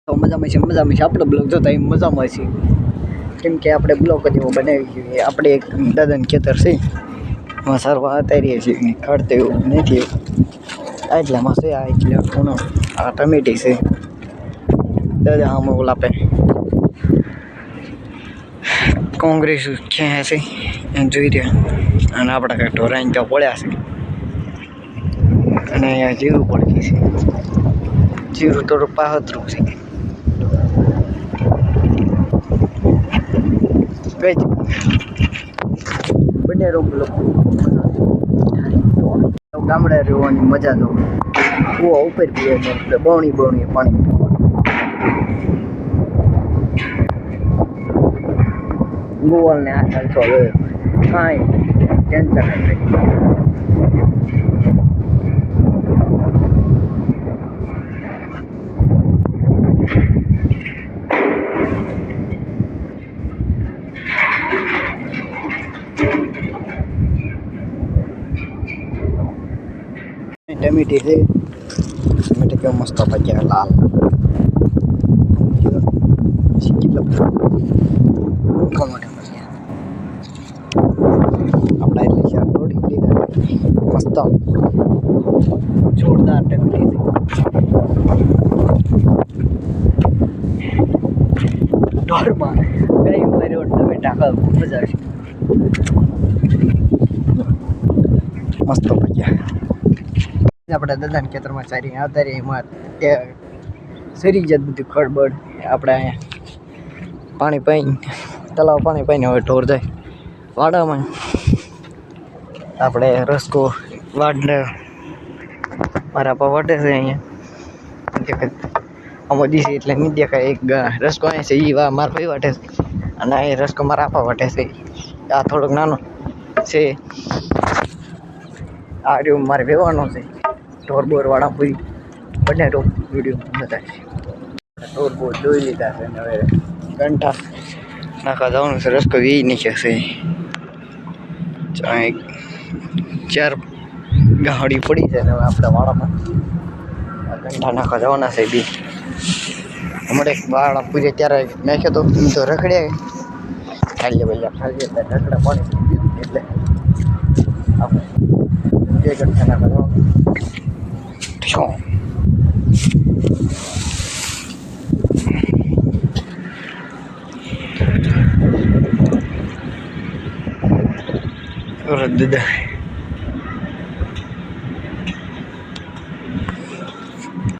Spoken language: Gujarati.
તો મજામાં છે આપણો બ્લોગ જોતા એમ મજામાં છે કેમ કે આપણે બ્લોગ જ એવો બનાવી છીએ આપણે એક દાદાને ખેતર છે એમાં સારવા અત્યારે છે ખડતે એવું નથી એટલામાં છે આ એટલે ખૂણો આ ટમેટી છે દાદા આમાં ઓલા આપે કોંગ્રેસ ક્યાં છે એમ જોઈ રહ્યા અને આપણા કાંઈ ઢોરાઈને ત્યાં પડ્યા છે અને અહીંયા જીરું પડતી છે જીરું થોડું પાહતરું છે કઈ બંને ગામડે રહેવાની મજા તો કૂવા ઉપર પીએ બવણી પાણી ગોવાલ ને આ ચાલતો હવે કાંઈ ટેન્શન નથી ટમેટી છે ટમેટી કેવો મસ્ત પક્યા લાલ કેટલો આપણા એટલે શાક દોડી લીધા મસ્ત જોરદાર ટમેટી છે ઢોરમાં કઈ માર્યો ટમેટા ખાવ મજા આવશે મસ્ત પક્યા આપણે દાદાના ખેતરમાં સારી આવતા રહી એમાં સરી જાય બધું ખડબડ આપણે અહીંયા પાણી પાઈને તલાવ પાણી પાઈને હવે ઢોર જાય વાડામાં આપણે રસકો વાડને મારા પા વાટે છે અહીંયા આમાં દીશે એટલે નહીં દેખાય એક રસકો અહીં છે એ મારા ભાઈ વાટે છે અને એ રસકો મારા આપા વાટે છે આ થોડોક નાનો છે આ રહ્યો મારે વેવાનો છે ઢોર બોરવાળા પૂરી બંને વિડીયો બતાવીશ ઢોર બોર જોઈ લીધા છે અને હવે ઘંટા નાખવા જવાનું છે રસકો વી નીચે છે ચાર ગાડી પડી છે ને હવે આપણે વાળામાં ઘંટા નાખવા જવાના છે બી હમણાં વાળા પૂજે ત્યારે નાખ્યો તો તો રખડ્યા ખાલી ભાઈ ખાલી રખડા પાણી એટલે આપણે 2 ઘંટા નાખવા જવાનું દાદા